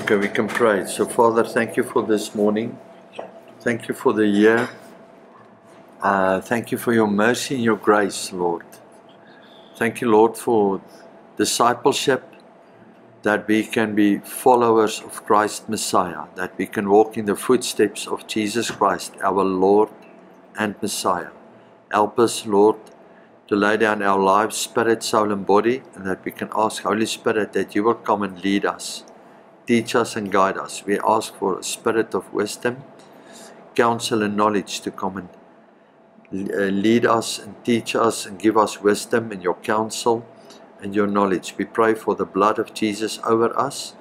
Okay, we can pray. So, Father, thank you for this morning. Thank you for the year. Thank you for your mercy and your grace, Lord. Thank you, Lord, for discipleship, that we can be followers of Christ Messiah, that we can walk in the footsteps of Jesus Christ, our Lord and Messiah. Help us, Lord, to lay down our lives, spirit, soul, and body, and that we can ask, Holy Spirit, that you will come and lead us. Teach us and guide us. We ask for a spirit of wisdom, counsel and knowledge to come and lead us and teach us and give us wisdom in your counsel and your knowledge. We pray for the blood of Jesus over us,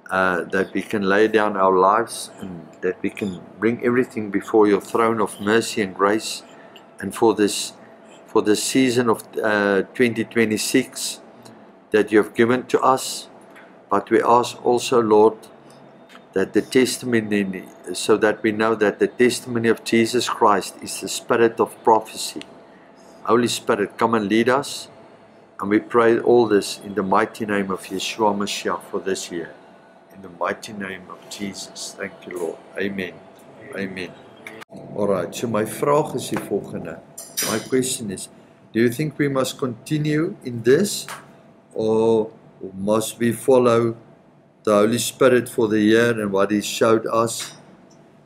that we can lay down our lives and that we can bring everything before your throne of mercy and grace. And for this season of 2026 that you have given to us. But we ask also, Lord, that the testimony, so that we know that the testimony of Jesus Christ is the spirit of prophecy. Holy Spirit, come and lead us. And we pray all this in the mighty name of Yeshua Mashiach for this year. In the mighty name of Jesus. Thank you, Lord. Amen. Amen. Alright, so my vraag is die volgende. My question is, do you think we must continue in this, or must we follow the Holy Spirit for the year and what He showed us?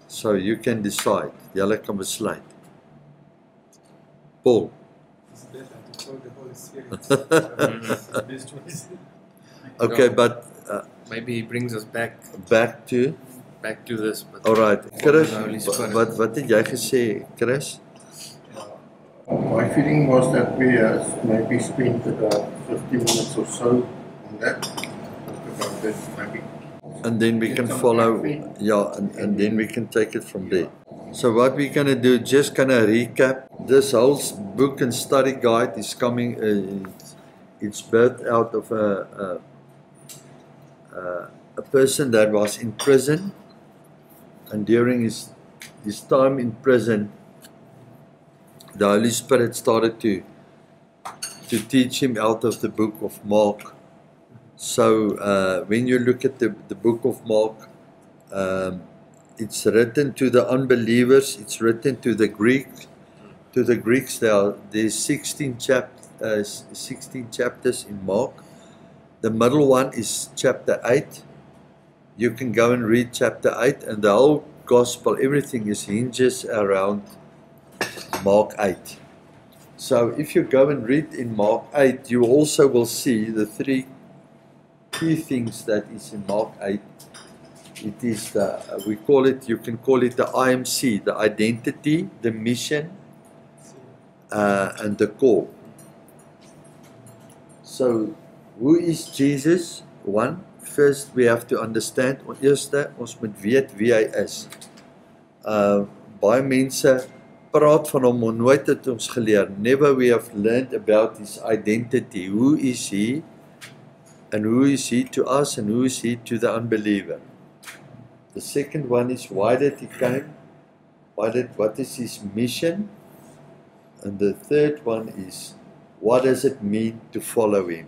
So you can decide. Julle kan besluit. Paul. It's better to follow the Holy Spirit. Best choice. Okay, No, but maybe He brings us back to this. But alright, follow Chris, the Holy Spirit. wat het jy gesê, Chris? My feeling was that we maybe spent about 15 minutes or so on that. About that, maybe. And then we can follow, yeah, and then we can take it from there. So what we're going to do, just kind of recap, this whole book and study guide is coming, it's birthed out of a person that was in prison, and during his time in prison, the Holy Spirit started to teach him out of the book of Mark. So when you look at the book of Mark, it's written to the unbelievers, it's written to the Greeks. There's 16 chapters in Mark. The middle one is chapter 8. You can go and read chapter 8, and the whole gospel, everything hinges around Mark 8. So if you go and read in Mark 8, you also will see the three key things that is in Mark 8. It is you can call it the IMC, the identity, the mission, and the call. So who is Jesus? First we have to understand, eerste ons moet weet wie hy is. Baie mense praat van hom, maar nooit het ons geleer. Never we have learned about his identity. Who is he? And who is he to us, and who is he to the unbeliever? The second one is, why did he come? What is his mission? And the third one is, what does it mean to follow him?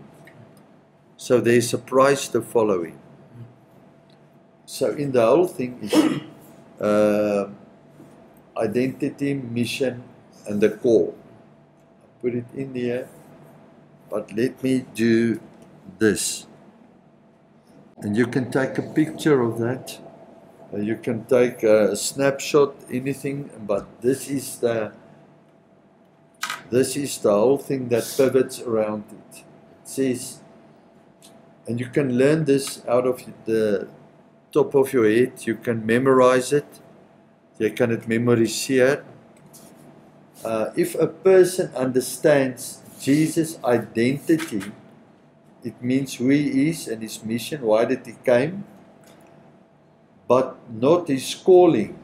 So there's a price to follow him. So in the whole thing is identity, mission, and the call. I put it in here, but let me do this. And you can take a picture of that. You can take a snapshot, anything, but this is the whole thing that pivots around it. It says, and you can learn this out of the top of your head. You can memorize it. Jy kan dit memoriseer. If a person understands Jesus' identity, it means who he is and his mission, why did he came, but not his calling.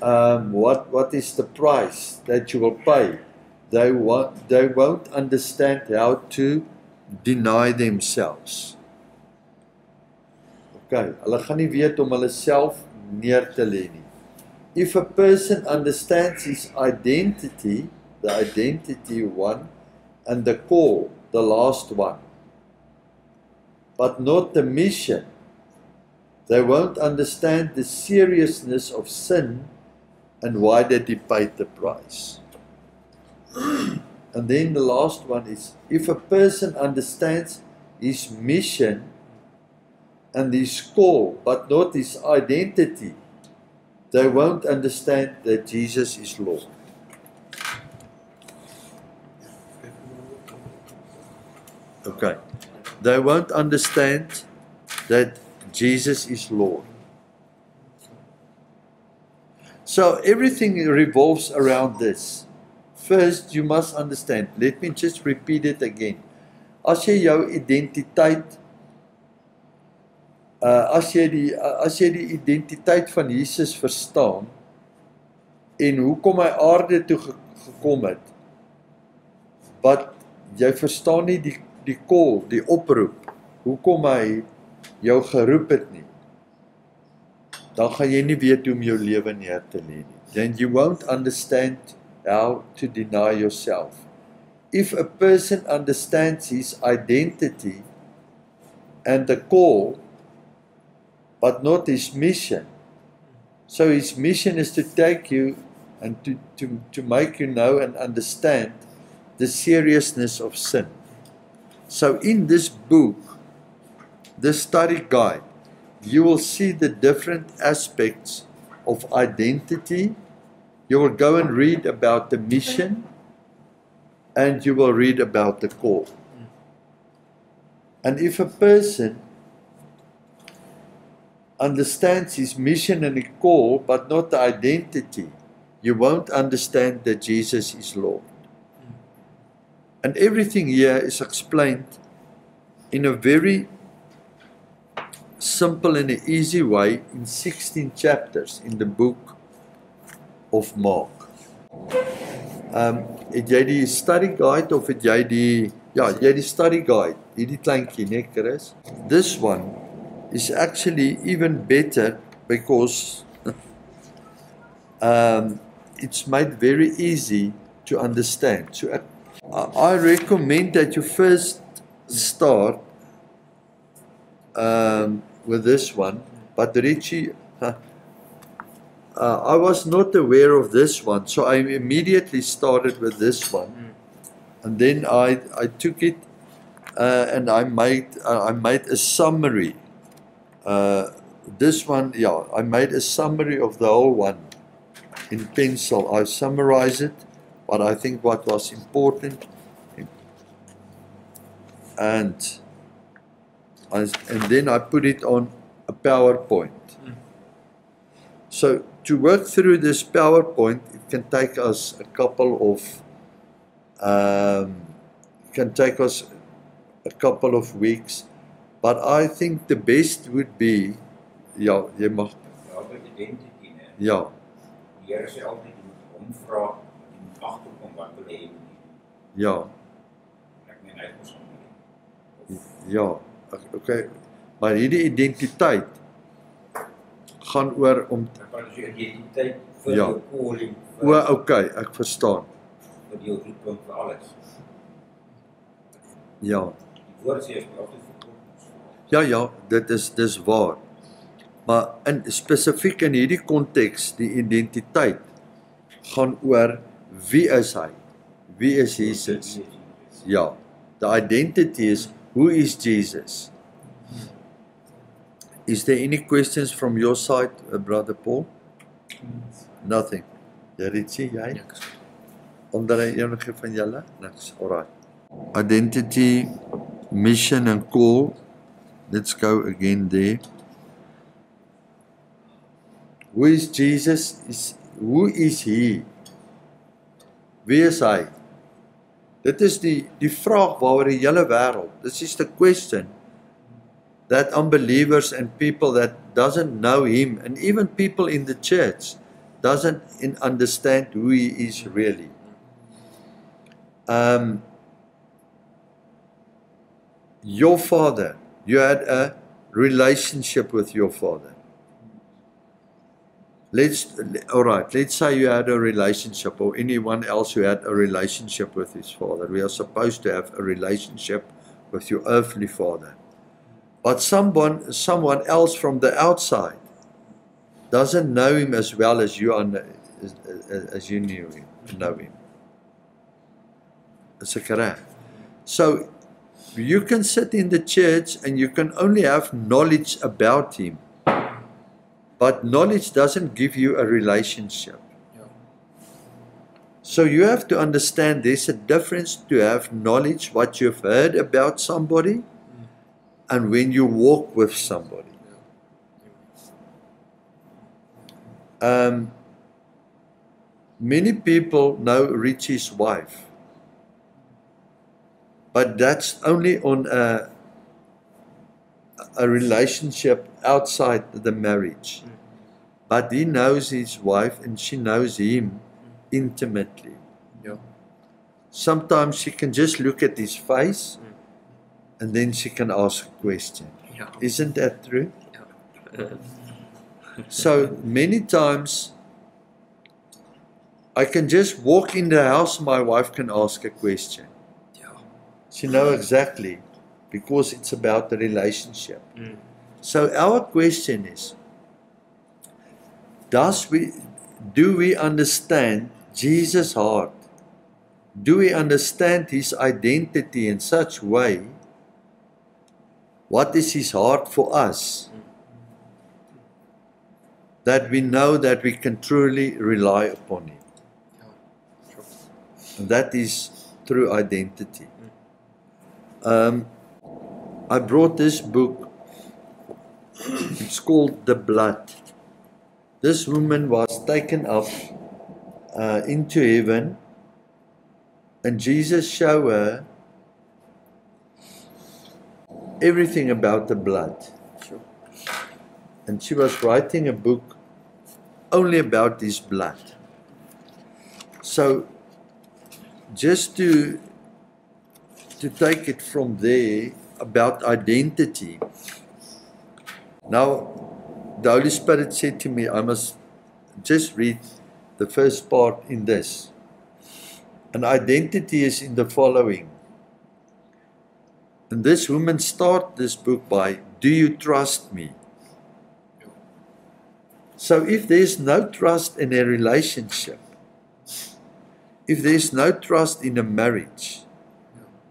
What is the price that you will pay? They won't understand how to deny themselves. Okay, hulle gaan nie weet om hulle self neer te lê nie. If a person understands his identity, the identity one, and the call, the last one, but not the mission. They won't understand the seriousness of sin and why they paid the price. And then the last one is, if a person understands his mission and his call, but not his identity, they won't understand that Jesus is Lord. Okay. They won't understand that Jesus is Lord. So everything revolves around this. First, you must understand. Let me just repeat it again. As jy jou identiteit, as jy die identiteit van Jesus verstaan en hoekom hy aarde toe gekom het, wat jy verstaan nie die call, die oproep, hoekom hy jou geroep het nie, dan gaan jy nie weet hoe om jou lewe neer te lê nie. Then you won't understand how to deny yourself. If a person understands his identity and the call, but not his mission, so his mission is to take you and to make you know and understand the seriousness of sin. So in this book, the study guide, you will see the different aspects of identity. You will go and read about the mission, and you will read about the call. And if a person understands his mission and the call, but not the identity, you won't understand that Jesus is Lord. And everything here is explained in a very simple and easy way in 16 chapters in the book of Mark. Het jy die study guide of het jy die study guide, hierdie kleintjie, né, Chris? This one is actually even better because it's made very easy to understand. So I recommend that you first start with this one, but Richie, I was not aware of this one, so I immediately started with this one, and then I took it and I made a summary. This one, I made a summary of the whole one in pencil. I summarized it, but I think what was important, and then I put it on a PowerPoint. So to work through this PowerPoint, it can take us a couple of weeks, but I think the best would be, jy mag. Identity, né? Ja. Die Here sê altyd jy moet hom vra en agterkom wat wil hy doen. Ja. Ek meen hy het ons ontmoet. Ja, okay. Maar hierdie identiteit gaan oor om Wat is jou identiteit vir jou calling? okay, ek verstaan. Vir jou roeping vir alles. Ja. Die woord sê as jy altyd vir Ja, dis waar. Maar in spesifiek in hierdie konteks, die identiteit gaan oor wie is hy? Wie is Jesus? Ja. The identity is, who is Jesus? Is there any questions from your side, Brother Paul? Nothing. Richie, jy? Onder enige van julle? Niks. Alright. Identity, mission and call. Let's go again there. Who is Jesus? Who is he? Wie is hy? Dit is die vraag waaroor die hele wêreld. This is the question that unbelievers and people that doesn't know him, and even people in the church doesn't understand who he is really. Your father, you had a relationship with your father. Let's say you had a relationship, or anyone else who had a relationship with his father. We are supposed to have a relationship with your earthly father. But someone else from the outside doesn't know him as well as you know him. It's a correct. So you can sit in the church and you can only have knowledge about him, but knowledge doesn't give you a relationship. So you have to understand there's a difference to have knowledge, what you've heard about somebody, and when you walk with somebody. Many people know Richie's wife, but that's only on a relationship outside the marriage. But he knows his wife and she knows him intimately. Yeah. Sometimes she can just look at his face and then she can ask a question. Yeah. Isn't that true? Yeah. So many times I can just walk in the house, my wife can ask a question. Yeah. She knows exactly, because it's about the relationship. Mm. So our question is, do we understand Jesus' heart? Do we understand his identity in such way? What is his heart for us? That we know that we can truly rely upon him. And that is through identity. I brought this book. It's called The Blood. This woman was taken up into heaven, and Jesus showed her everything about the blood. And she was writing a book only about this blood. So just to take it from there about identity. Now, the Holy Spirit said to me, I must just read the first part in this. And identity is in the following. And this woman started this book by, do you trust me? So if there's no trust in a relationship, if there's no trust in a marriage,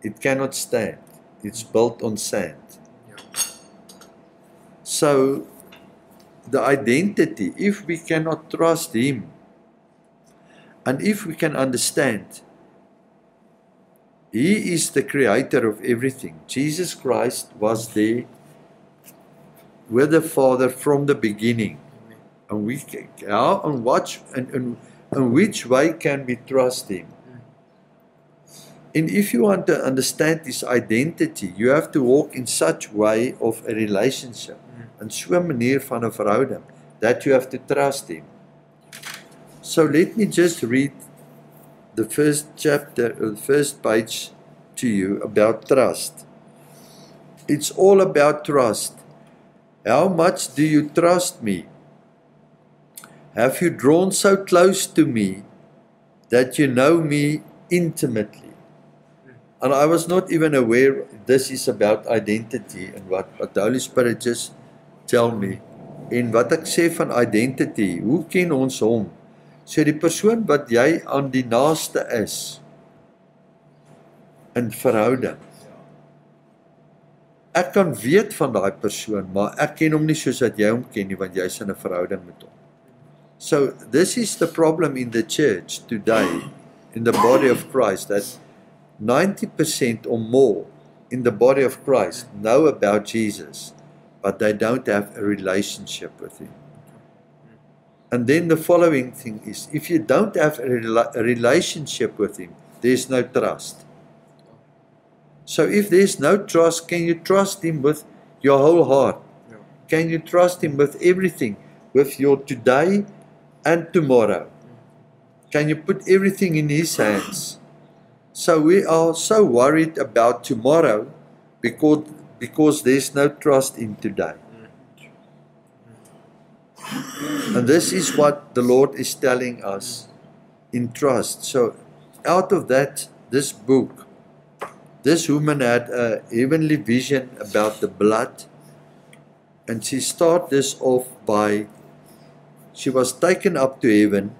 it cannot stand. It's built on sand. So the identity, if we cannot trust him, and if we can understand, he is the creator of everything. Jesus Christ was there with the Father from the beginning. And we can, how and watch and which way can we trust him? And if you want to understand his identity, you have to walk in such way of a relationship. En so 'n manier van 'n verhouding that you have to trust him. So let me just read the first chapter, the first page to you about trust. It's all about trust. How much do you trust me? Have you drawn so close to me that you know me intimately? And I was not even aware this is about identity and what the Holy Spirit just tell me. En wat ek sê van identity, hoe ken ons hom? So die persoon wat jy aan die naaste is in verhouding. Ek kan weet van daai persoon, maar ek ken hom nie soos wat jy hom ken nie, want jy's in 'n verhouding met hom. So this is the problem in the church today, in the body of Christ, that 90% or more in the body of Christ know about Jesus, but they don't have a relationship with him. And then the following thing is, if you don't have a relationship with him, there's no trust. So if there's no trust, can you trust him with your whole heart? Can you trust him with everything, with your today and tomorrow? Can you put everything in his hands? So we are so worried about tomorrow because there's no trust in today. And this is what the Lord is telling us in trust. So out of that, this book, this woman had a heavenly vision about the blood And she started this off by, she was taken up to heaven,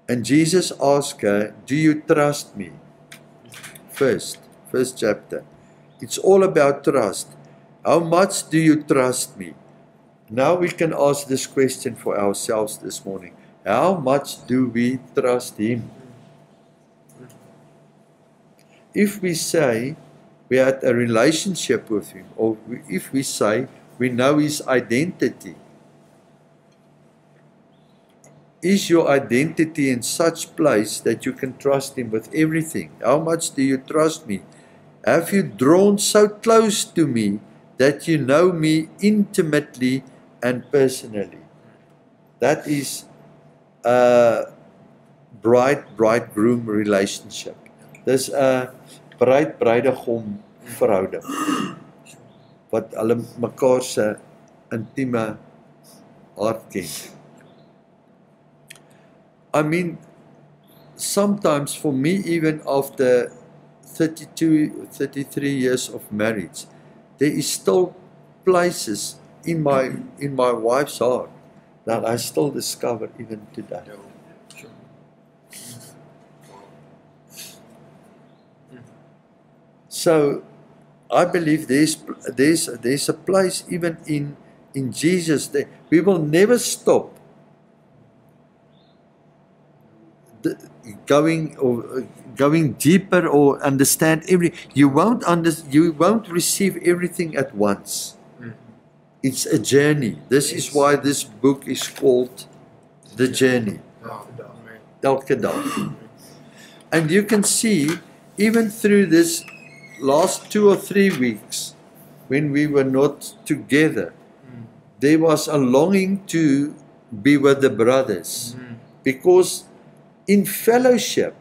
and Jesus asked her, do you trust me? First chapter. It's all about trust. How much do you trust me? Now we can ask this question for ourselves this morning. How much do we trust Him? If we say we had a relationship with Him, or if we say we know His identity, is your identity in such place that you can trust Him with everything? How much do you trust me? Have you drawn so close to me that you know me intimately and personally? That is a bride-bridegroom relationship. Dis 'n bruid-bruidegom verhouding wat hulle mekaar se intieme hart ken. I mean, sometimes for me, even after 32, 33 years of marriage, there is still places in my wife's heart that I still discover even today. So I believe there's a place even in Jesus that we will never stop going deeper or understand you won't receive everything at once. It's a journey. This is why this book is called The Journey. Elke dag. And you can see, even through this last 2 or 3 weeks, when we were not together, there was a longing to be with the brothers. Because in fellowship,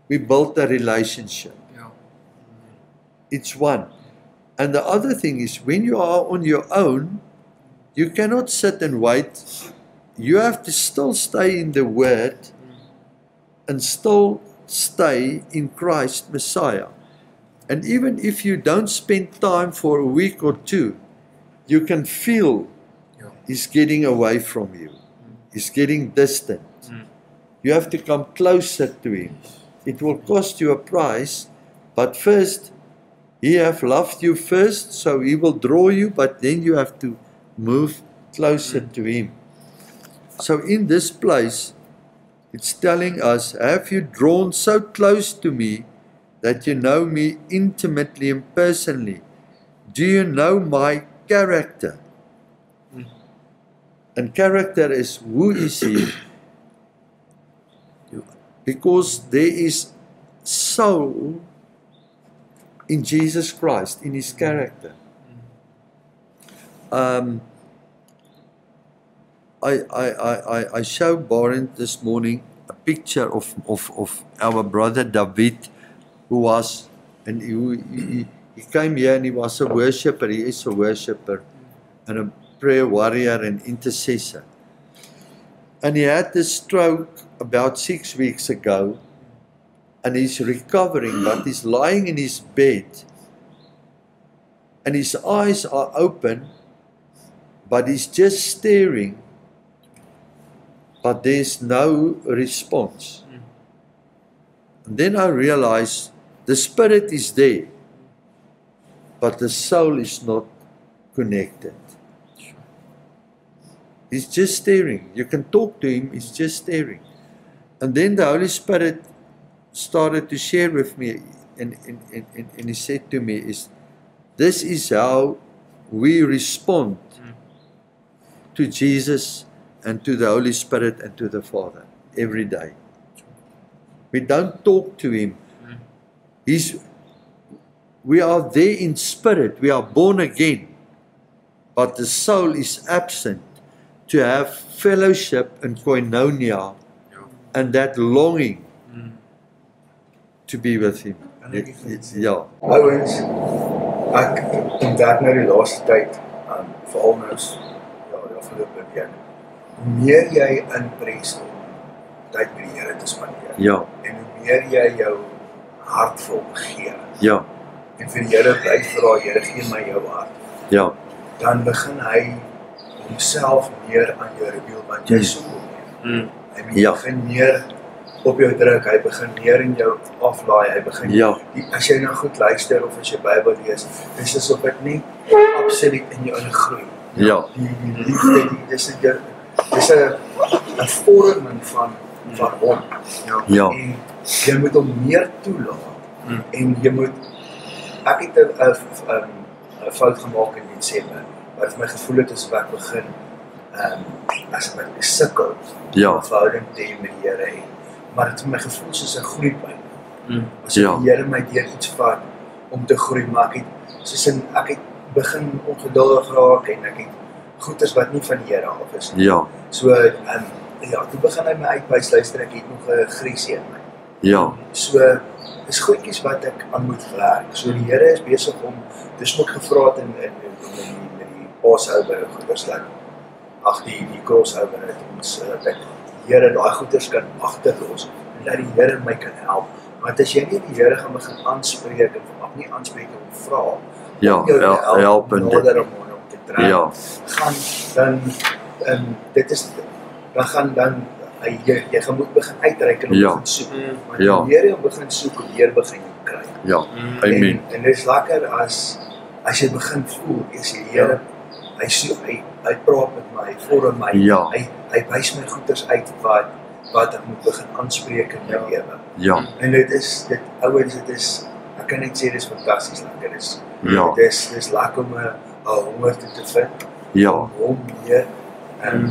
we built a relationship. It's one. And the other thing is, when you are on your own, you cannot sit and wait. You have to still stay in the Word and still stay in Christ Messiah. And even if you don't spend time for a week or two, you can feel He's getting away from you. He's getting distant. You have to come closer to Him. It will cost you a price, but first, He have loved you first, so He will draw you, but then you have to move closer to Him. So in this place, it's telling us, have you drawn so close to me that you know me intimately and personally? Do you know my character? And character is, who is He? Because there is soul in Jesus Christ, in His character. I showed Barend this morning a picture of our brother David, who was, and he came here and he was a worshipper. He is a worshipper and a prayer warrior and intercessor. And he had this stroke about 6 weeks ago, and he's recovering, but he's lying in his bed, and his eyes are open, but he's just staring, but there's no response. And then I realized the spirit is there, but the soul is not connected. He's just staring. You can talk to him, he's just staring. And then the Holy Spirit started to share with me, and he said to me, this is how we respond to Jesus and to the Holy Spirit and to the Father every day. We don't talk to Him. We are there in spirit, we are born again, but the soul is absent to have fellowship and koinonia and that longing to be with Him. Ja. Ouwens, ek ontdek nou die laaste tyd, veral nou die afgelope week, hoe meer jy inpres om tyd met die Here te spandeer, en hoe meer jy jou hart vir hom gee, en vir die Here bly vra, Here, gee my jou hart. dan begin hy homself meer aan jou reveal, want jy soek hom meer. Hy Ja. begin meer op jou druk, hy begin meer in jou aflaai, hy begin, Ja. as jy nou goed luister of as jy Bybel lees, dis asof dit nie absoluut in jou ingroei. Ja. Die liefde, dis 'n vorming van hom. Ja. En jy moet hom meer toelaat. En jy moet, ek het 'n fout gemaak in Desember, wat vir my gevoel het is wat begin as ek sukkel Ja. om 'n verhouding te hê met die Here en maar dit het vir my gevoel soos 'n groeipyn. As Ja. die Here my deur iets vat om te groei, maar ek het begin ongeduldig raak en ek het goeders wat nie van die Here af is nie. Ja. So ja, toe begin hy my uitwys, luister, ek het nog 'n agressie in my. Ja. So is goedjies wat ek aan moet werk. So die Here is besig om, dis ook gevra het in die Passover goeders dat die crossover het ons dat die Here daai goeders kan agterlos en dat die Here my kan help. Want as jy nie die Here gaan begin aanspreek en nie aanspreek en vra Ja, om jou te help in dit. nader om hom te trek, Ja. gaan dan dit is dan jy gaan moet begin uitreik en Ja. begin soek. Want Ja. hoe meer jy begin soek, hoe meer begin jy kry. Ja. Amen. En dit is lekker as jy begin voel, is die Here, hy praat met my, hy vorm my, Ja. hy wys my goeders uit wat ek moet begin aanspreek in my lewe. Ja. En dit ouens, ek kan net sê, dit is fantasties lekker. Ja. Dit is lekker om 'n honger te vind, Ja. om hom meer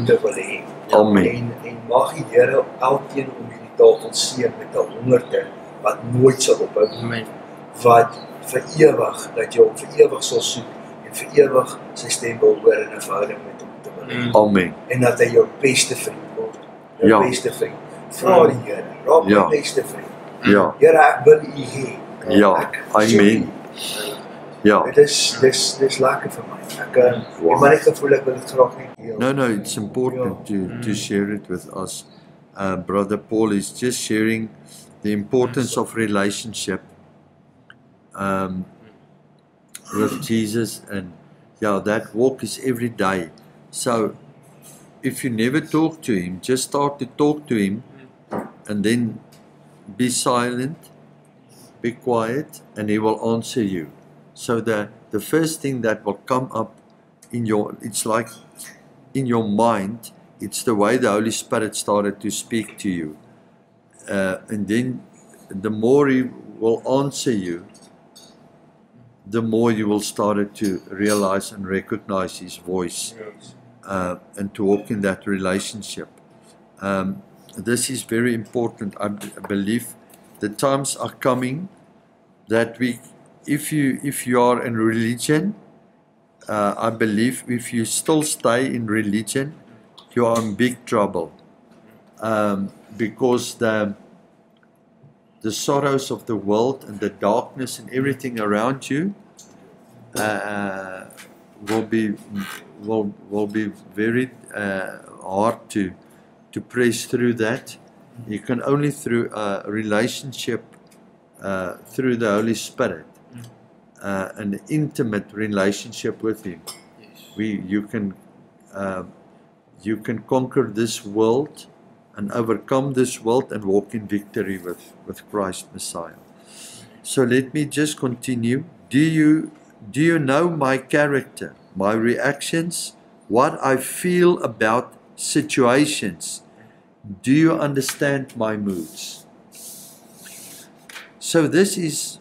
te wil hê. Amen. En mag die Here elkeen om hierdie tafel seën met 'n hongerte wat nooit sal ophou, Amen. wat vir ewig, dat jy hom vir ewig sal soek en vir ewig sy stem wil hoor in 'n verhouding met hom te wil hê. Amen. En dat hy jou beste vriend word. Jou Ja. beste vriend. Vra die Here, raak my Ja. beste vriend. Ja. Here, ek wil u hê. Ja. Ek Amen. soek u. Ja. Dit is lekker vir my. Ek Wow. maar net gevoel ek wil dit graag net deel. No, it's important to share it with us. Brother Paul is just sharing the importance of relationship with Jesus, and yeah, that walk is every day. So if you never talk to him, just start to talk to him, and then be silent, be quiet, and he will answer you. So the first thing that will come up it's like in your mind, it's the way the Holy Spirit started to speak to you. And then the more he will answer you, the more you will start to realize and recognize his voice and to walk in that relationship. This is very important. I believe the times are coming that if you are in religion, I believe if you still stay in religion, you are in big trouble, because the sorrows of the world and the darkness and everything around you will be very hard to press through that. You can only through a relationship through the Holy Spirit, an intimate relationship with Him. You can conquer this world and overcome this world and walk in victory with Christ Messiah. So let me just continue. Do you know my character, my reactions, what I feel about situations? Do you understand my moods? So this is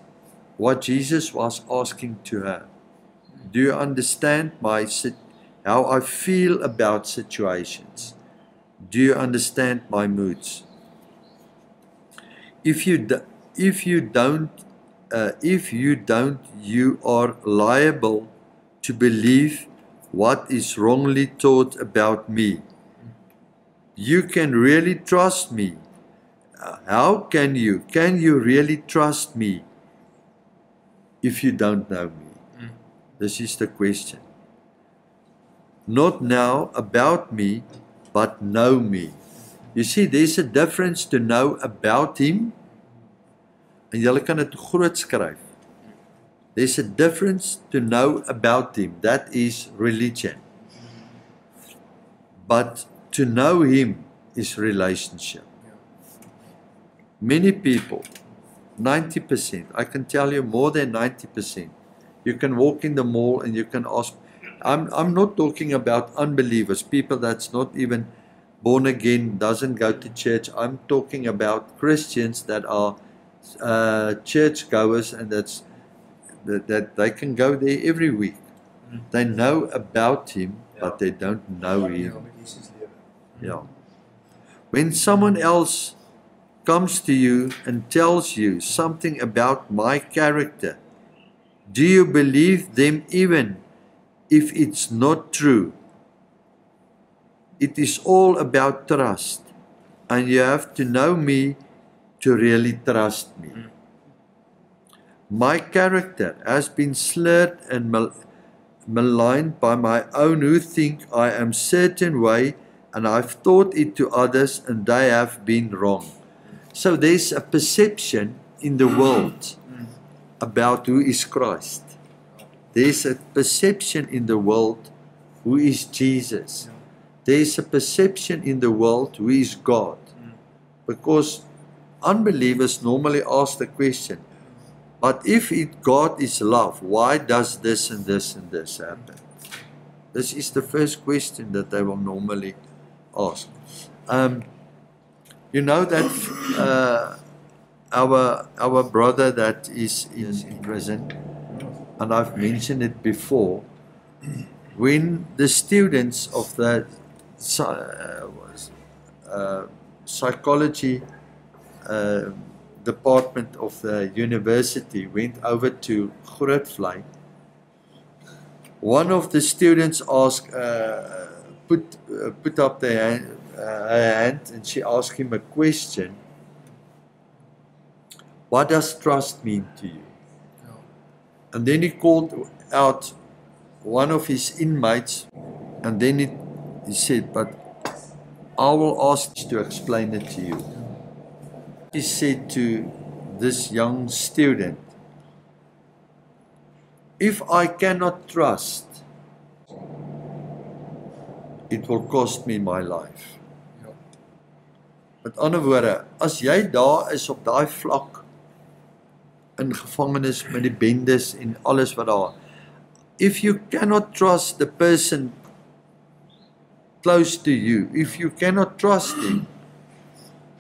what Jesus was asking to her. Do you understand how I feel about situations? Do you understand my moods? If you don't, you are liable to believe what is wrongly taught about me. You can really trust me. How can you? Can you really trust me if you don't know me? This is the question. Not now about me, but know me. You see, there's a difference to know about him, en jy kan dit groot skryf. There's a difference to know about Him. That is religion. But to know Him is relationship. Many people, 90%, I can tell you more than 90%, you can walk in the mall and you can ask, I'm not talking about unbelievers, people that's not even born again, doesn't go to church. I'm talking about Christians that are church goers, and that they can go there every week. They know about Him, but they don't know Him. Yeah. When someone else comes to you and tells you something about my character, do you believe them even if it's not true? It is all about trust, and you have to know me to really trust me. My character has been slurred and maligned by my own who think I am certain way, and I've taught it to others and they have been wrong. So there's a perception in the world about who is Christ. There's a perception in the world who is Jesus. There's a perception in the world who is God. Because unbelievers normally ask the question, but if God is love, why does this and this and this happen? This is the first question that they will normally ask. You know that our brother that is in prison, and I've mentioned it before, when the students of the psychology department of the university went over to Grootvlei, one of the students asked, put up her hand, and she asked him a question. What does trust mean to you? And then he called out one of his inmates, and then he said, but I will ask to explain it to you. He said to this young student, if I cannot trust, it will cost me my life. Met ander woorde, as jy daar is op daai vlak in gevangenis met die bendes en alles wat daar, if you cannot trust the person close to you, if you cannot trust him,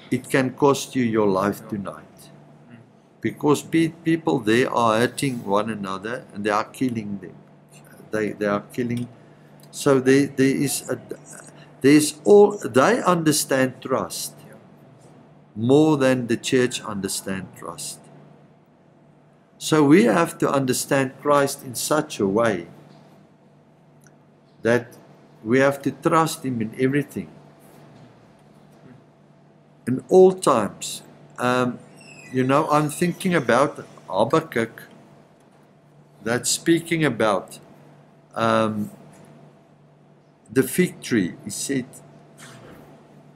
it can cost you your life tonight. Because people there are hurting one another and they are killing them. They are killing. So they understand trust more than the church understand trust. So we have to understand Christ in such a way that we have to trust Him in everything, in all times. You know, I'm thinking about Habakkuk, that's speaking about the fig tree. He said,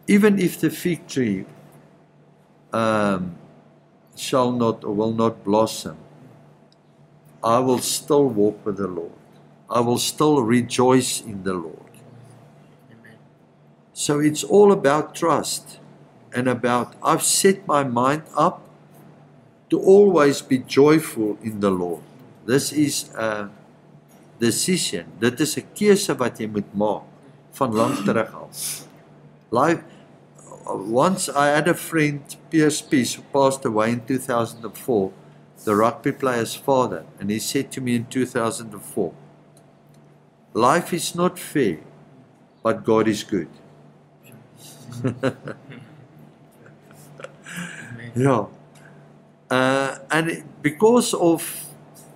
even if the fig tree shall not or will not blossom, I will still walk with the Lord. I will still rejoice in the Lord. Amen. So it's all about trust and about, I've set my mind up to always be joyful in the Lord. This is a decision. Dit is 'n keuse wat jy moet maak van lank terug af. Like, once I had a friend, Piers Peace, who passed away in 2004, the rugby player's father, and he said to me in 2004, life is not fair, but God is good. Yeah. And because of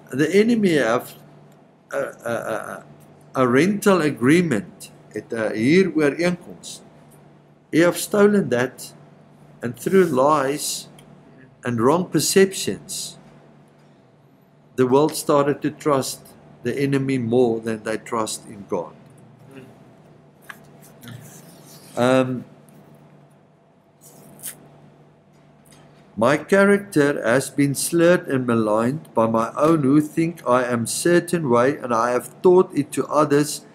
the enemy have a rental agreement, het 'n huurooreenkoms. He have stolen that, and through lies and wrong perceptions, the world started to trust the enemy more than they trust in God. My character has been slurred and maligned by my own who think I am certain way, and I have taught it to others,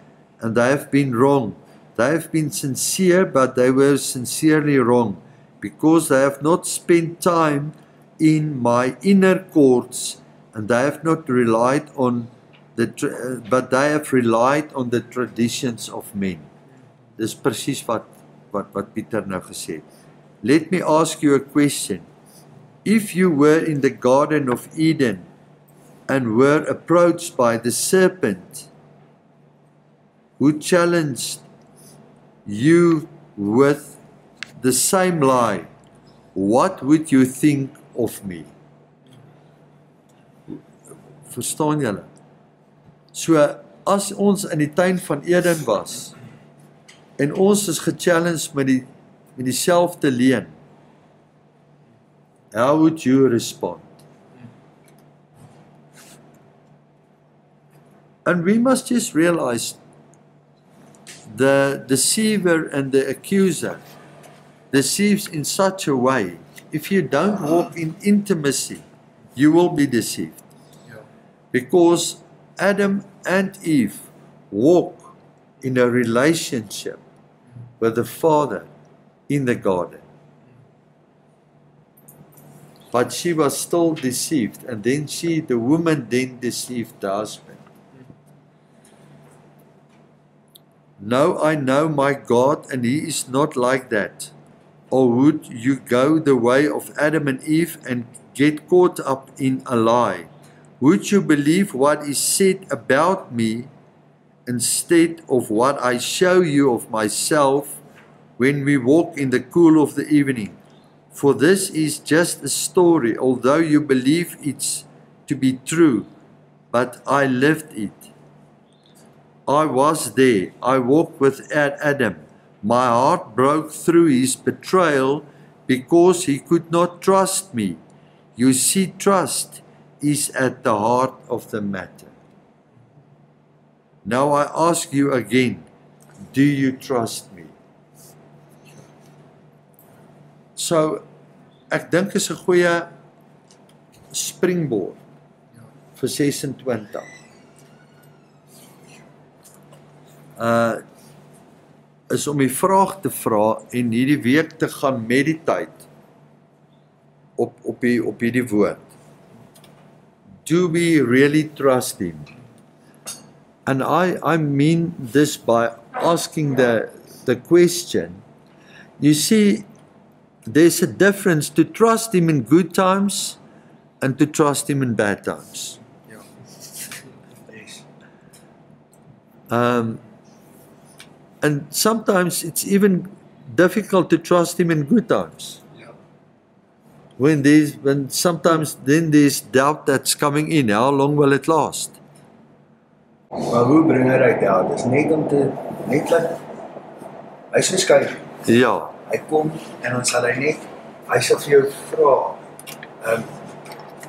and they have been wrong. They have been sincere, but they were sincerely wrong, because they have not spent time in my inner courts, and they have not relied on but they have relied on the traditions of men. Dis presies wat Pieter nou gesê het. Let me ask you a question. If you were in the Garden of Eden and were approached by the serpent who challenged you with the same lie, what would you think of me? Verstaan julle? So, as ons in die tuin van Eden was, en ons is gechallenged met dieselfde leuen, how would you respond? And we must just realize the deceiver and the accuser deceives in such a way, if you don't walk in intimacy, you will be deceived. Because Adam and Eve walk in a relationship with the Father in the garden. But she was still deceived, and then the woman deceived the husband. Now I know my God, and He is not like that. Or would you go the way of Adam and Eve and get caught up in a lie? Would you believe what is said about me instead of what I show you of myself when we walk in the cool of the evening? For this is just a story, although you believe it's to be true, but I lived it. I was there. I walked with Adam. My heart broke through his betrayal because he could not trust me. You see, trust is at the heart of the matter. Now I ask you again, do you trust me? So, ek dink is 'n goeie springboard vir 26. Is om die vraag te vra en hierdie week te gaan meditate op hierdie woord. Do we really trust Him? And I mean this by asking the question. You see, there's a difference to trust Him in good times and to trust Him in bad times. And sometimes it's even difficult to trust Him in good times. When sometimes then there's doubt that's coming in. How long will it last? Maar hoe bring hy uit doubt? Dis net om te laat hy so skuif. Ja. Hy kom en dan sal hy sal vir jou vra.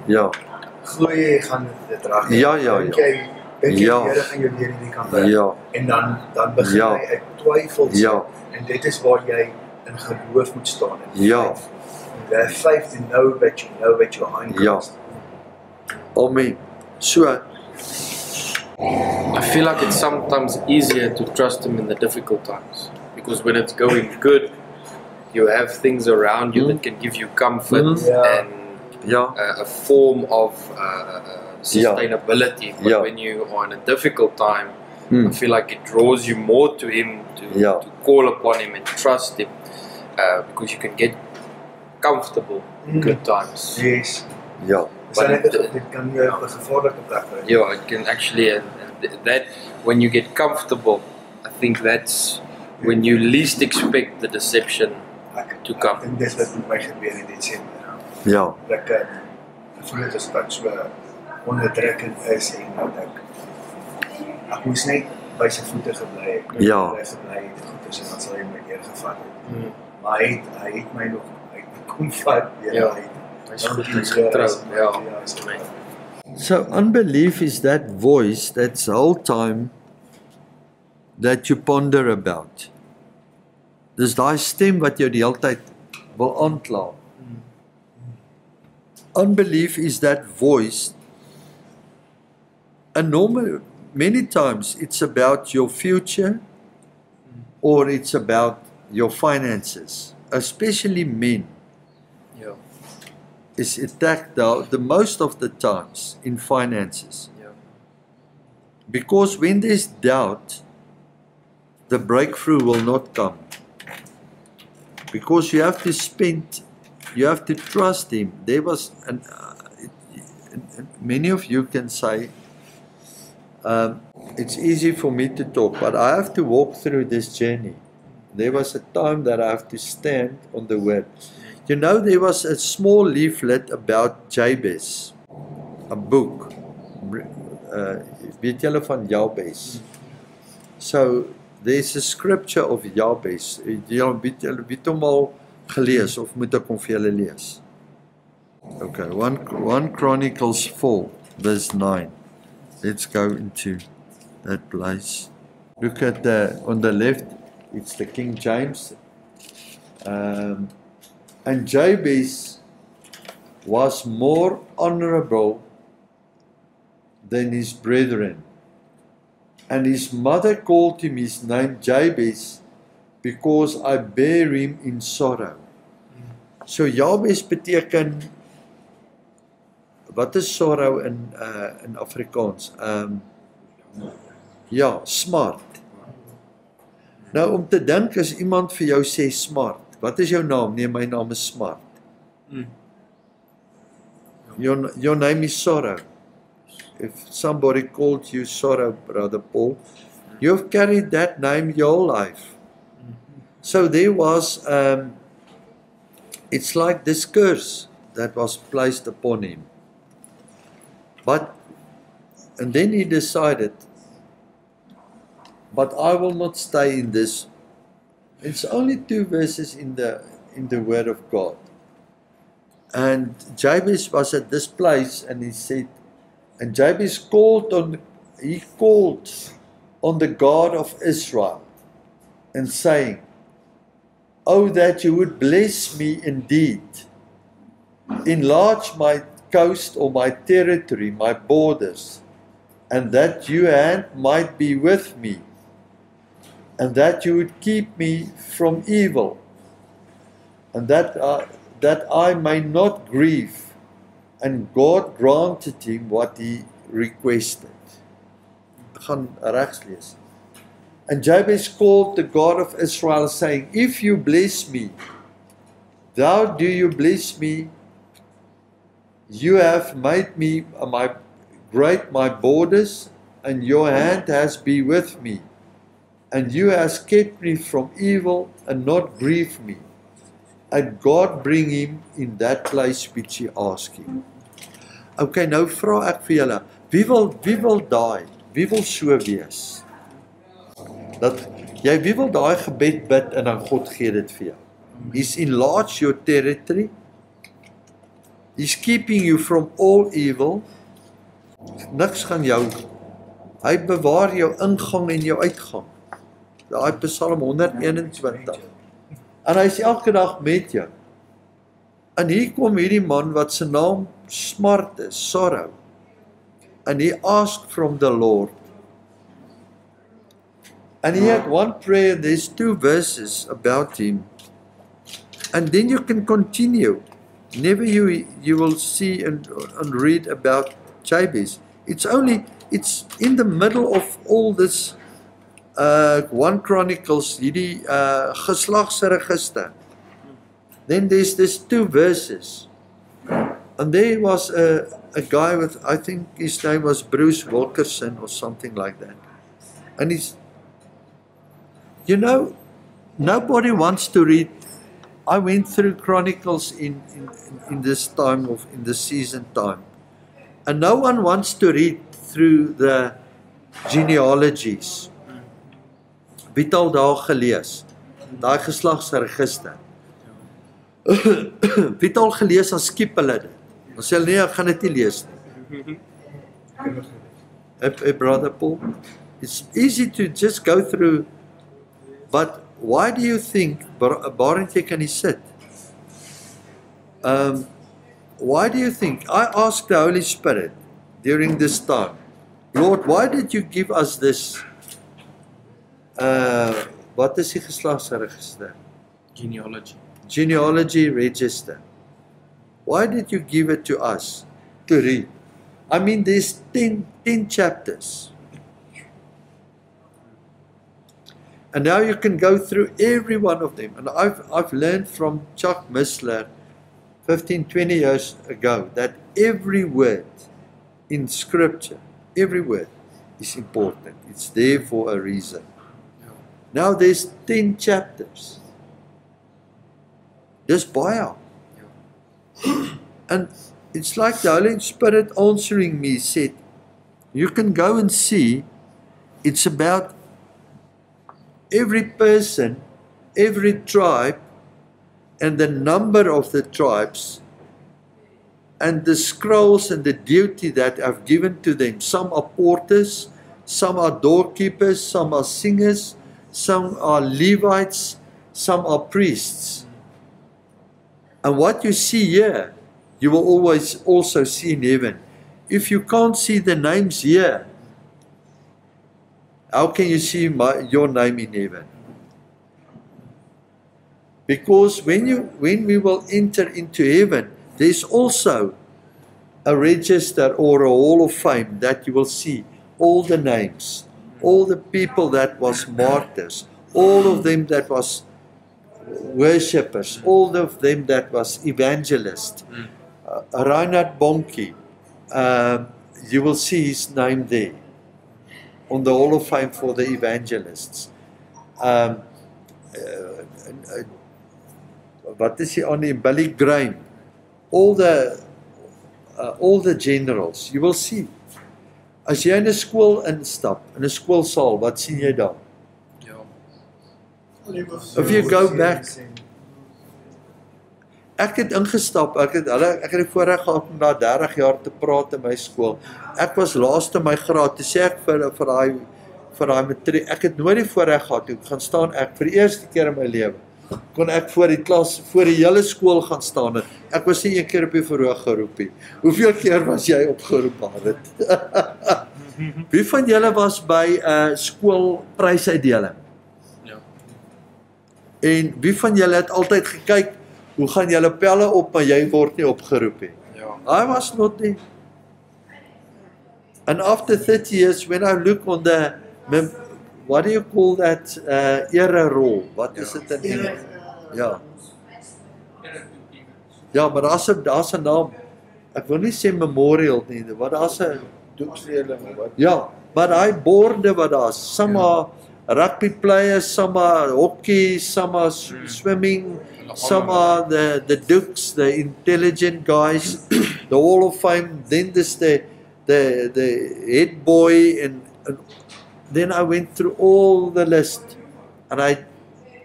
Ja. Glo jy gaan dit reg? Ja. Dink jy die Here gaan jou deur hierdie kant bring? Ja. En dan begin hy uit twyfel. Ja. En dit is waar jy in geloof moet staan. Ja. That faith to know that you're on Christ. Amen. So, I feel like it's sometimes easier to trust Him in the difficult times, because when it's going good, you have things around you that can give you comfort and a form of sustainability. But when you are in a difficult time, I feel like it draws you more to Him, to call upon Him and trust Him, because you can get comfortable in good times. Yes. Ja. But dit kan jou 'n gevaarlike plek bring. Yeah, it can actually, that when you get comfortable, I think that's when you least expect the deception to come. Ek dink dis wat met my gebeur in Desember. Ja. Ek voel dit is wat so onderdrukkend is en dat ek moes net by sy voete gebly het. Ja. Gebly het goed is en dan sal hy my eer gevat het. Maar hy het my nog kom vat weer uit. So unbelief is that voice that's the whole time that you ponder about. Dis daai stem wat jou die hele tyd wil aankla. Unbelief is that voice, and many times it's about your future or it's about your finances, especially men. Yeah. Is attacked the most of the times in finances. Yeah. Because when there's doubt, the breakthrough will not come. Because you have to trust Him. There was, many of you can say, it's easy for me to talk, but I have to walk through this journey. There was a time that I have to stand on the word. You know, there was a small leaflet about Jabez, a book. Weet julle van Jabez? So, there's a scripture of Jabez. Het hom al gelees of moet ek hom vir julle lees? Okay, 1 Chronicles 4, verse 9. Let's go into that place. Look at on the left, it's the King James. And Jabez was more honorable than his brethren. And his mother called him his name Jabez, because I bear him in sorrow. So Jabez beteken, wat is sorrow in Afrikaans? Ja, smart. Nou om te dink as iemand vir jou sê smart, wat is jou naam? Nee, my naam is Smart. Your name is Sorrow. If somebody called you Sorrow, Brother Paul, you've carried that name your whole life. So there was, it's like this curse that was placed upon him. And then he decided, but I will not stay in this. It's only 2 verses in the Word of God. And Jabez was at this place, and he said, and Jabez called on the God of Israel, and saying, "Oh, that you would bless me indeed, enlarge my coast or my territory, my borders, and that your hand might be with me, and that you would keep me from evil, and that I may not grieve." And God granted him what he requested. Gaan regs lees. And Jabez called the God of Israel, saying, "If you bless me, thou do you bless me. You have made me my borders, and your hand has been with me. And you has kept me from evil and not grieved me. And God bring him in that place which he asked him." Okay, nou vra ek vir julle, wie wil daai? Wie wil so wees? Wie wil daai gebed bid en dan God gee dit vir jou? He's enlarged your territory. He's keeping you from all evil. Niks gaan jou. Hy bewaar jou ingang en jou uitgang. Daai Psalm 121. En hy is elke dag met jou. En hier kom hierdie man wat sy naam Smart is, Sorrow. And he asked from the Lord. And he had one prayer, there's 2 verses about him. And then you can continue. Never you will see and read about Jabez. It's in the middle of all this 1 Chronicles, hierdie geslagsregister. Then there's these 2 verses. And there was a guy with, I think his name was Bruce Wilkerson or something like that. And nobody wants to read. I went through Chronicles in this time in the season time. And no one wants to read through the genealogies. Wie het al daar gelees? Daai geslagsregister. Wie het al gelees as skiep hulle dit? Ons sê nee, ek gaan dit nie lees nie. Hey, Brother Paul, it's easy to just go through, but why do you think, Barend, jy kan nie sit? why do you think? I asked the Holy Spirit during this time, Lord, why did you give us this? Wat is die geslagsregister? Genealogy. Genealogy register. Why did you give it to us to read? I mean, there's 10 chapters. And now you can go through every one of them. And I've learned from Chuck Missler 15, 20 years ago that every word in Scripture, every word is important. It's there for a reason. Now there's 10 chapters. Just buy out. And it's like the Holy Spirit answering me said, you can go and see, it's about every person, every tribe, and the number of the tribes, and the scrolls and the duty that I've given to them. Some are porters, some are doorkeepers, some are singers, some are Levites, some are priests. And what you see here, you will always also see in heaven. If you can't see the names here, how can you see your name in heaven? Because when we will enter into heaven, there's also a register or a hall of fame that you will see all the names, all the people that was martyrs, all of them that was worshippers, all of them that was evangelists. Reinhard Bonnke, you will see his name there on the Hall of Fame for the evangelists. Wat is die ander? Billy Graham, all the generals, you will see. As jy in 'n skool instap, in 'n skoolsaal, wat sien jy daar? If you go back, ek het ingestap, ek het die voorreg gehad om daar 30 jaar te praat in my skool. Ek was laaste my graad, toe sê ek vir daai matriek, ek het nooit die voorreg gehad, toe gaan staan ek vir die eerste keer in my lewe, kon ek voor die klas, voor die hele skool gaan staan het. Ek was nie een keer op die verhoog geroep nie. Hoeveel keer was jy opgeroep, Marit? Wie van julle was by skoolprysuitdeling? En wie van julle het altyd gekyk, hoe gaan julle pelle op, maar jy word nie opgeroep nie? I was not there. And after 30 years, when I look on the, what do you call that, era roll? What is it in English? Ja. Ja, maar daar's 'n naam. Ek wil nie sê memorial nie, wat daar's 'n doeksveerling of wat? Ja, maar daai borde wat daar's, some are rugby players, some are hockey, some are swimming, some are the dukes, the intelligent guys, the Hall of Fame, then there's the head boy, and then I went through all the list, and I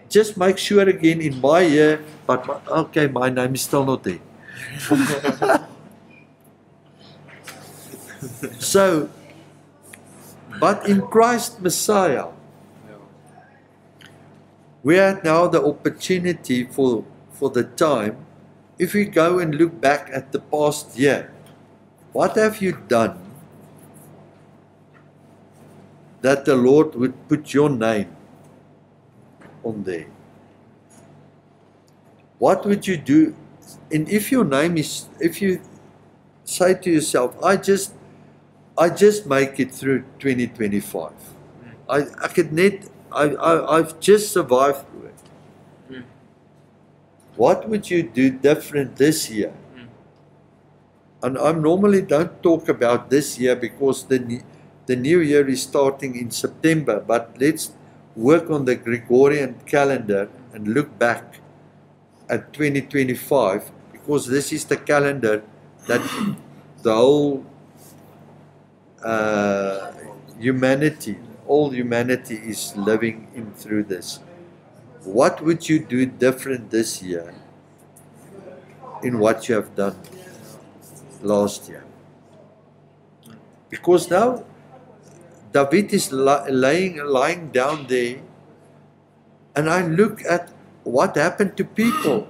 just make sure again in my year, but okay, my name is still not there. So, but in Christ Messiah, we have now the opportunity for the time, if we go and look back at the past year, what have you done that the Lord would put your name on there? What would you do? And if your name is, if you say to yourself, I just make it through 2025. I've just survived through it. What would you do different this year? And I normally don't talk about this year because the new year is starting in September, but let's work on the Gregorian calendar and look back at 2025, because this is the calendar that the whole humanity, all humanity is living in through this. What would you do different this year in what you have done last year? Because now David is lying down there, and I look at what happened to people.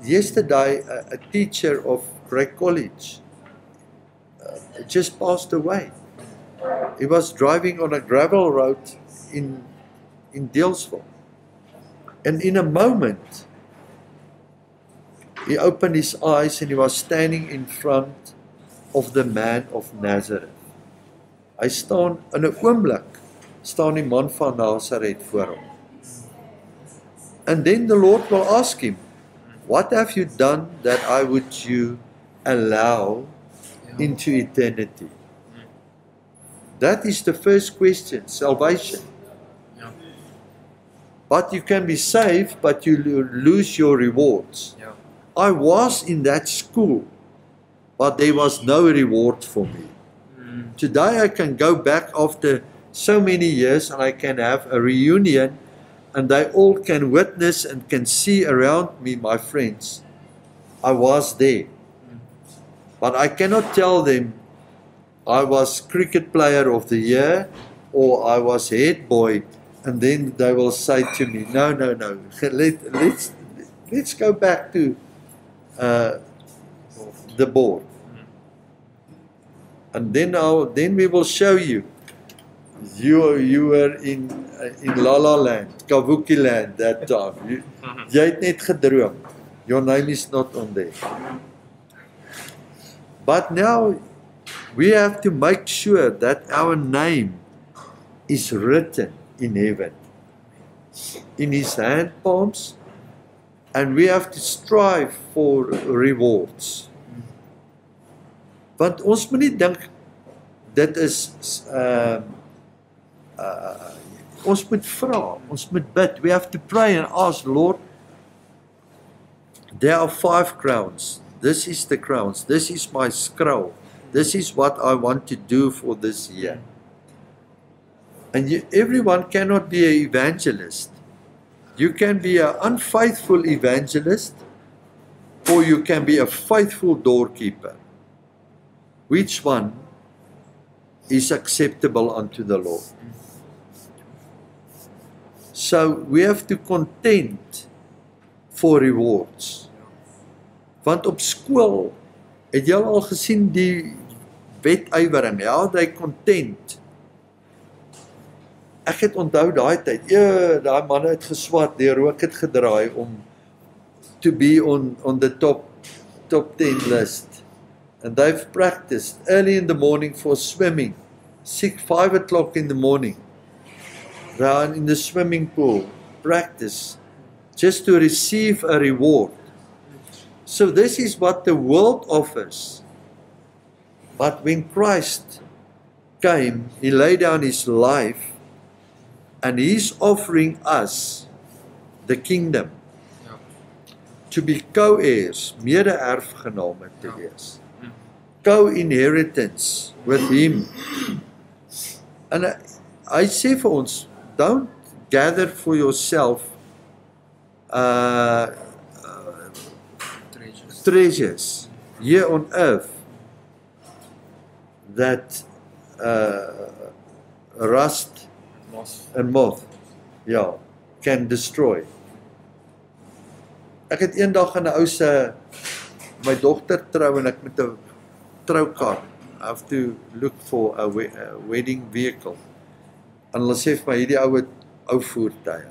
yesterday, a teacher of Greg College just passed away. He was driving on a gravel road in Deelsville. And in a moment, he opened his eyes and he was standing in front of the man of Nazareth. Hy staan in 'n oomblik, staan die man van Nazareth voor hom. And then the Lord will ask him, what have you done that I would you allow into eternity? That is the first question, salvation. Yeah. But you can be saved, but you lose your rewards. Yeah. I was in that school, but there was no reward for me. Today I can go back after so many years and I can have a reunion and they all can witness and can see around me, my friends, I was there. But I cannot tell them I was cricket player of the year or I was head boy, and then they will say to me, no. Let's go back to the board. And then we will show you. You were in La La Land, Kavuki Land that time. Jy het net gedroom. Your name is not on there. But now we have to make sure that our name is written in heaven, in His hand palms, and we have to strive for rewards. Want ons moet nie dink dit is ons moet vra, ons moet bid. We have to pray and ask, Lord, there are 5 crowns. This is the crowns. This is my scroll. This is what I want to do for this year. And everyone cannot be an evangelist. You can be an unfaithful evangelist, or you can be a faithful doorkeeper. Which one is acceptable unto the Lord? So we have to contend for rewards. Want op skool, het jy al gesien die wetywering? Ja, they contend. Ek het onthou daai tyd, daai manne het geswat, die rook het gedraai om to be on the top 10 list. And they've practiced early in the morning for swimming. 5 o'clock in the morning. They are in the swimming pool. Practice. Just to receive a reward. So this is what the world offers. But when Christ came, He laid down His life. And He's offering us the kingdom. To be co-heirs. Mede-erfgename te wees. Co-inheritance with Him. And I say for ons, don't gather for yourself treasures here on earth that rust and moth can destroy. Ek het eendag in 'n ou se my dogter trou en ek met 'n troukar. I have to look for a wedding vehicle. En hulle sê vir my hierdie ou voertuie,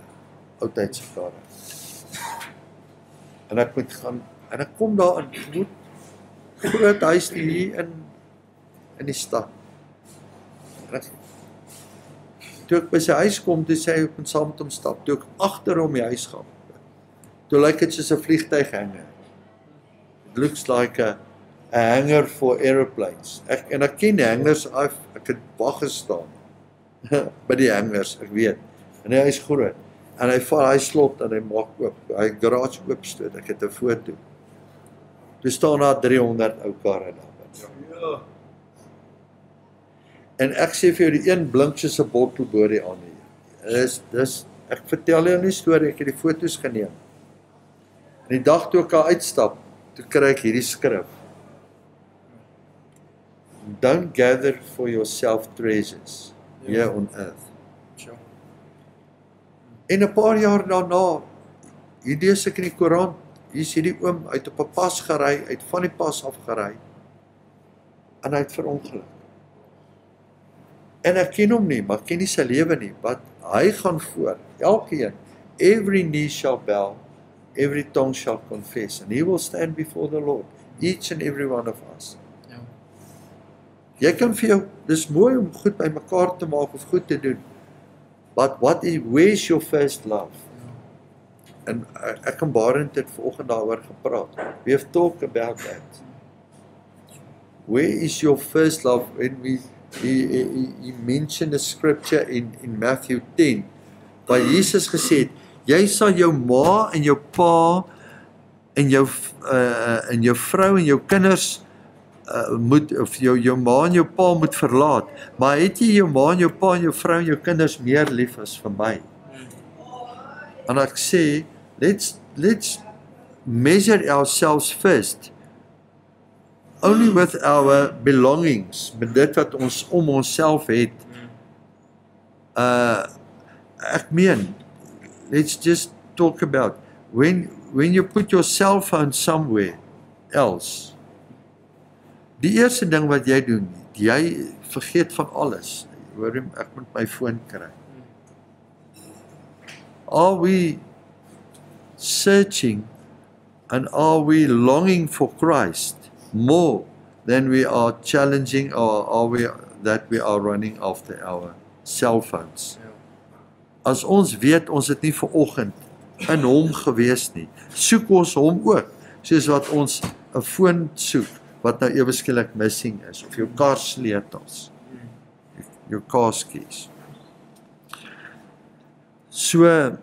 oudtydse karre. En ek moet gaan en ek kom daar in groot huis hier in die stad. Toe ek by sy huis kom, toe sê hy ek moet saam met hom stap. Toe ek agter hom die huis gaan. Toe lyk dit soos 'n vliegtuighanger. It looks like a hanger for aeroplanes. Ek ken die hangers af, ek het wag gestaan by die hangers, ek weet. En hy is groot. En hy val hy slot en hy maak oop, hy garage oop stoot. Ek het 'n foto. Toe staan daar 300 ou karre daar. Ja. En ek sê vir jou, die een blink soos 'n bottel bo die ander. Dis ek vertel jou 'n storie, ek het die foto's geneem. En die dag toe ek daar uitstap, toe kry ek hierdie skrif. Don't gather for yourself treasures here on earth. En 'n paar jaar daarna, hier lees ek in die Koran, hier's hierdie oom uit op 'n pas gery, uit van die pas af gery en hy het verongeluk. En ek ken hom nie, maar ek ken nie sy lewe nie, wat hy gaan voor, elkeen, every knee shall bow, every tongue shall confess, and he will stand before the Lord, each and every one of us. Ja. Jy kan vir jou, dis mooi om goed by mekaar te maak of goed te doen, but where is your first love? En ek en Barend het vanoggend daaroor gepraat. We have talked about that. Where is your first love? When he mentioned a scripture in Matthew 10, waar Jesus gesê het, jy sal jou ma en jou pa en jou vrou en jou kinders of jou ma en jou pa moet verlaat, maar het jy jou ma en jou pa en jou vrou en jou kinders meer lief as vir my? En ek sê, let's measure ourselves first, only with our belongings, met dit wat ons om onsself het. Ek meen, let's just talk about, when you put your cell phone somewhere else, die eerste ding wat jy doen, jy vergeet van alles. Hoor, ek moet my foon kry. Are we searching and are we longing for Christ more than we are challenging, or are we that we are running after our cell phones? As ons weet, ons het nie vanoggend in hom gewees nie, soek ons hom ook, soos wat ons 'n foon soek, wat nou ewe skielik missing is, of jou kar sleutels, jou car keys. So,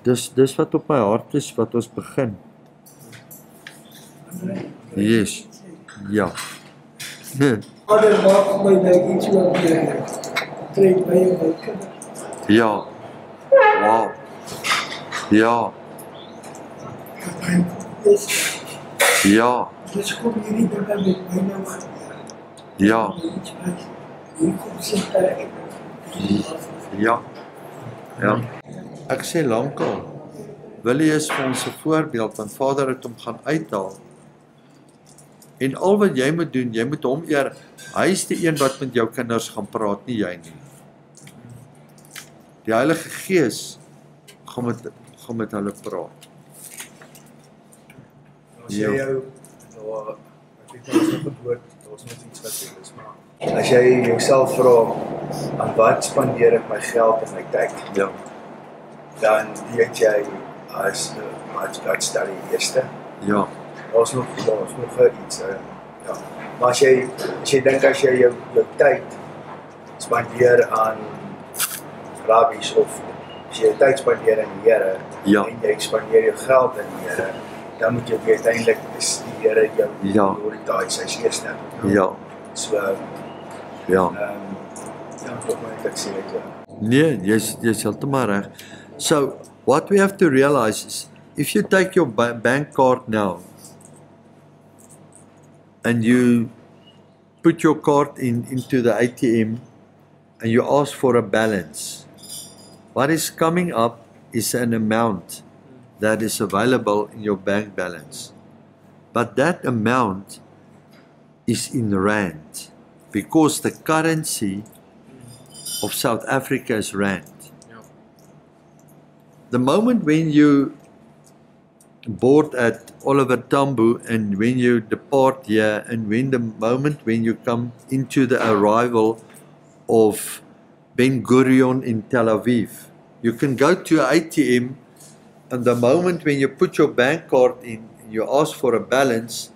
dis wat op my hart is, wat ons begin. Yes, ja. Vader, maak my like iets wat trek by jou my kinders. Ja, wow, ja, ja, Dus kom hierdie dinge met my nou aan. ja, Hier kom sit daar. ja, ja. Ek sê lankal, Willie is vir ons 'n voorbeeld, want Vader het hom gaan uithaal. En al wat jy moet doen, jy moet hom eer. Hy is die een wat met jou kinders gaan praat, nie jy nie. Die Heilige Gees gaan met hulle praat. As jy jou, ek weet nou, is nog 'n woord, daar was net iets wat sê, is maar, as jy jouself vra, aan wat spandeer ek my geld en my tyd? Ja. Dan weet jy, wat stel jy eerste? Ja. Daar's nog iets, ja. Maar as jy dink, as jy jou tyd spandeer aan rabbies, of as jy tyd spandeer in die Here, Ja. en jy spandeer jou geld in die Here, dan moet jy weet, uiteindelik is die Here jou Ja. prioriteit, hy is eerste. Ja. So, Ja. toch maar net ek sê dit, ja. Nee, jy's heeltemal reg. So, what we have to realize is, if you take your bank card now, and you put your card into the ATM, and you ask for a balance, what is coming up is an amount that is available in your bank balance. But that amount is in rand, because the currency of South Africa is rand. The moment when you board at Oliver Tambo, and when you depart here, and the moment when you come into the arrival of Ben Gurion in Tel Aviv, you can go to an ATM, and the moment when you put your bank card in, and you ask for a balance,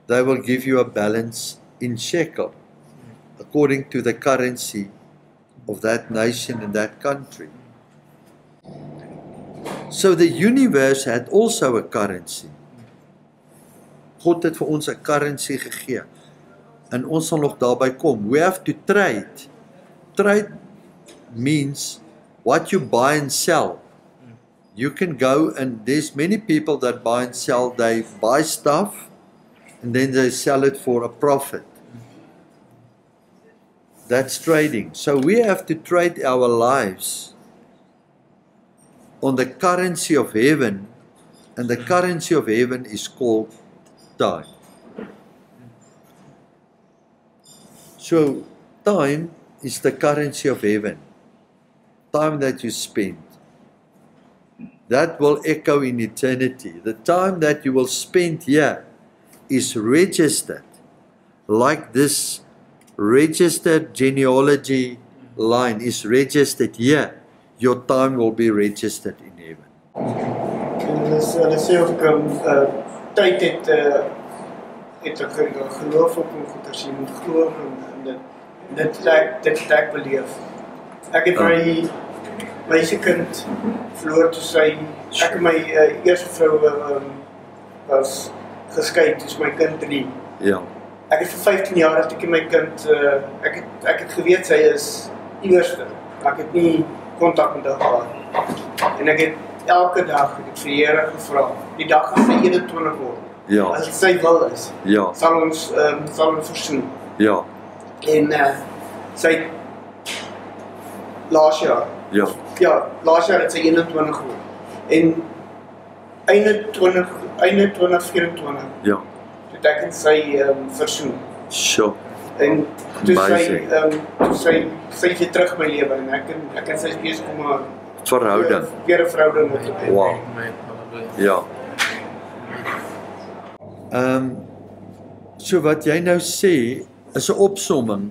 they will give you a balance in shekel, according to the currency of that nation and that country. So the universe had also a currency. God het vir ons 'n currency gegee. En ons sal nog daarby kom. We have to trade. Trade means what you buy and sell. You can go, and there's many people that buy and sell. They buy stuff and then they sell it for a profit. That's trading. So we have to trade our lives on the currency of heaven And the currency of heaven is called time. So, time is the currency of heaven. Time that you spend. That will echo in eternity. The time that you will spend here is registered. Like this registered genealogy line is registered here. Your time will be registered in heaven. Hulle sê ook tyd het geloof op en goed as jy moet glo en dit het ek beleef. Ek het my meisiekind verloor toe sy ek en my eerste vrou was geskei toe my kind 3. Ja. Ek het vir 15 jaar het ek my kind ek het geweet sy is eerste. Ek het nie kontak met haar gehad. En ek het elke dag het ek vir die Here gevra. Die dag gaan sy 21 word. Ja. As dit sy wil is. Ja. Sal ons versoen. Ja. En sy laas jaar. Ja. Ja, laas jaar het sy 21 geword. En einde 2024. Ja. Het ek en sy versoen. Sure. En toe sy weer terug my lewe en ek en sy is besig om 'n verhouding. Weer 'n verhouding met haar. Wow. Ja. So wat jy nou sê is 'n opsomming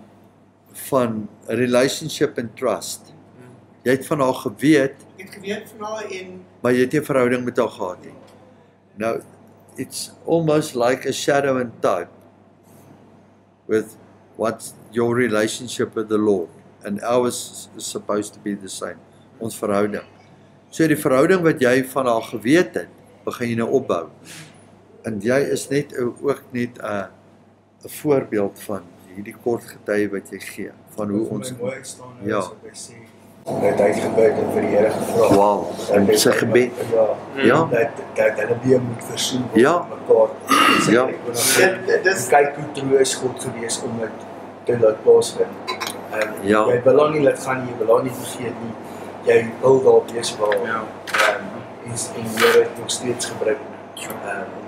van relationship and trust. Jy het van haar geweet. Ek het geweet van haar en maar jy het nie 'n verhouding met haar gehad nie. Now it's almost like a shadow and type with what's your relationship with the Lord, and ours is supposed to be the same. Ons verhouding. So die verhouding wat jy van haar geweet het, begin jy nou opbou. En jy is net ook net 'n voorbeeld van hierdie kort getuie wat jy gee van hoe ons ja. Dat hy gebid en vir die Here gevra. Wow, en sy gebed. Ja. Dat hulle weer moet versoen word ja. met mekaar. Ja. Dis kyk hoe trou is God gewees om dit te laat plaasvind. Ja. Jy wil hom nie laat gaan nie, jy wil hom nie vergeet nie. Jy wil daar wees waar ja. En die Here het nog steeds gebring om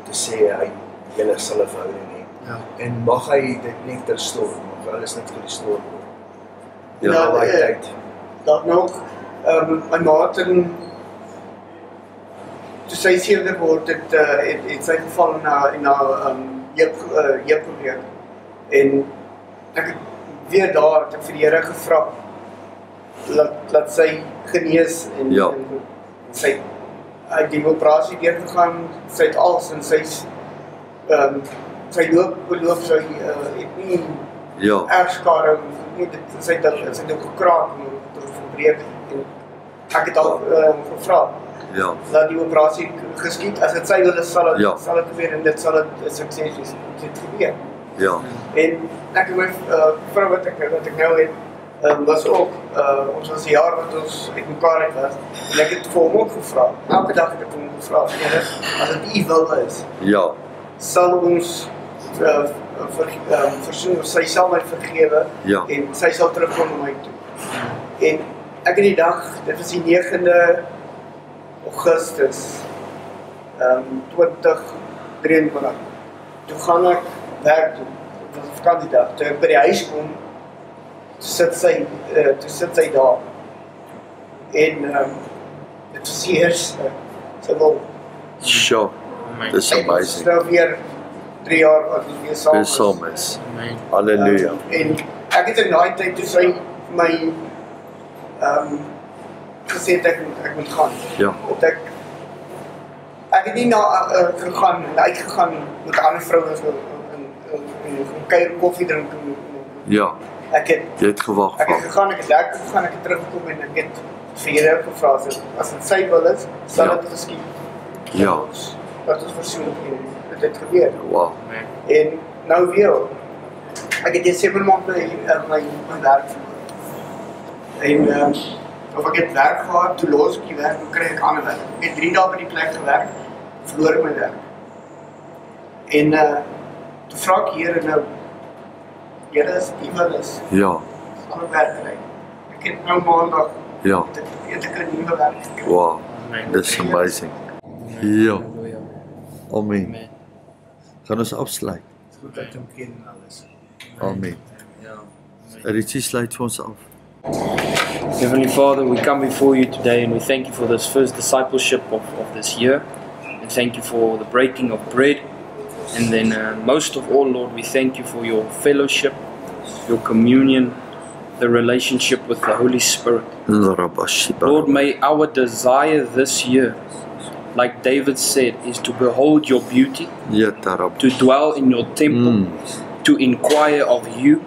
te sê hy julle sal 'n verhouding hê. Ja. En mag hy dit net terstond, mag alles net gerestoreer word. Ja, daai tyd. Dat nog my maat en toe sy 7 word het sy geval in haar heupprobleem. En ek het weer daar het ek vir die Here gevra laat sy genees en, ja. en sy uit die operasie deur gegaan, sy het alles en sy loop sy het nie ja. erg skade nie, sy het ook gekraak verbreek en ek het al gevra ja. dat die operasie geskied, as dit sy wil is, sal dit gebeur en dit sal dit 'n sukses wees, dit gebeur. Ja. En ek en my vrou wat ek nou het, was ook, ons was 'n jaar wat ons uit mekaar uit was, en ek het vir hom ook gevra, elke dag het ek hom gevra, Here, as dit U wil is, ja. sal ons versoen, sy sal my vergewe, ja. en sy sal terugkom na my toe. En ek in die dag, dit was die 9de Augustus 2023, toe gaan ek werk toe, dit was 'n vakansiedag, toe ek by die huis kom, toe sit sy daar, en dit was die eerste, sy wil, sure, dis amazing. Nou weer 3 jaar wat ons weer saam is. Halleluja. En ek het in daai tyd toe sy vir my gesê dat ek moet gaan. Ja. Dat ek het nie uitgegaan met ander vrouens en kuier koffie drink. Ja. Jy het gewag. Ek het gegaan, ek het lekker gegaan, ek het teruggekom en ek het vir Here gevra as dit sy wil is, sal dit geskied. Ja. Dat ons versoen en dit het gebeur. Wow. En nou weer, ek het 7 maande my werk en of ek het werk gehad, toe los ek die werk, dan kry ek ander werk. Ek het 3 dae by die plek gewerk, verloor my werk. En toe vra ek Here nou, Here is U wil is, ja. ander werk kry. Ek het nou maandag, ja. het ek 'n nuwe werk gekry. Wow, that's amazing. Ja. Amen. Amen. Gaan ons afsluit. Goed dat hom ken en alles. Amen. Richie sluit vir ons af. Heavenly Father, we come before you today and we thank you for this first discipleship of this year. We thank you for the breaking of bread. And then most of all, Lord, we thank you for your fellowship, your communion, the relationship with the Holy Spirit. Lord, may our desire this year, like David said, is to behold your beauty, to dwell in your temple, to inquire of you.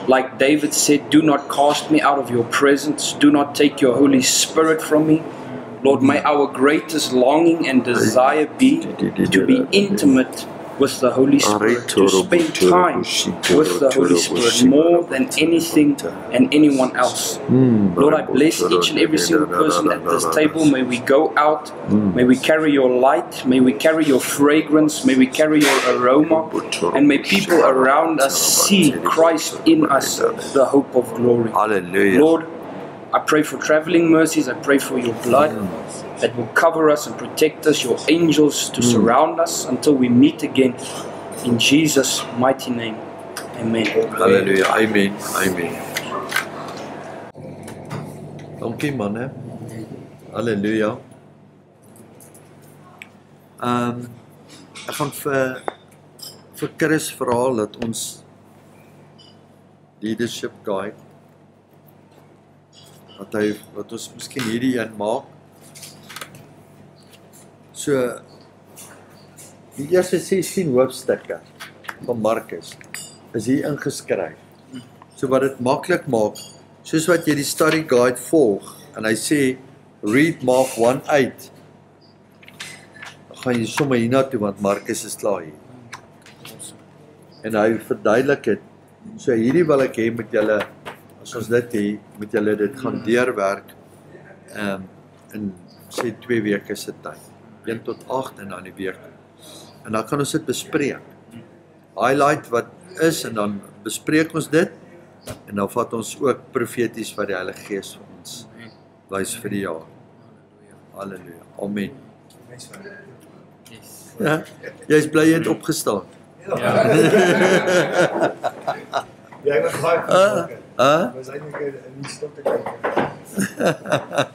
Like David said, do not cast me out of your presence, do not take your Holy Spirit from me. Lord, may our greatest longing and desire be to be intimate with the Holy Spirit, to spend time with the Holy Spirit more than anything and anyone else. Lord, I bless each and every single person at this table. May we go out, may we carry your light, may we carry your fragrance, may we carry your aroma, and may people around us see Christ in us, the hope of glory. Hallelujah. Lord, I pray for traveling mercies, I pray for your blood that will cover us and protect us, your angels to surround us until we meet again. In Jesus' mighty name, amen. Hallelujah, amen, amen. Dankie manne. Hallelujah. Ek gaan vir Chris vra dat ons leadership guide wat ons miskien hierdie een maak. So die eerste 16 hoofstukke van Markus is hier ingeskryf. So wat dit maklik maak, soos wat jy die study guide volg en hy sê read Mark 1:8. Dan gaan jy sommer hiernatoe want Markus is klaar hier. En hy verduidelik dit. So hierdie wil ek hê met julle, as ons dit hê, met julle dit gaan deurwerk in sê 2 weke se tyd. 1 tot 8 en dan die week. En dan kan ons dit bespreek. Highlight wat is en dan bespreek ons dit en dan vat ons ook profeties wat die Heilige Gees vir ons wys vir die jaar. Halleluja. Amen. Ja, jy is bly jy het opgestaan. Ja, ek was baie. Was eintlik 'n nie stop te kyk.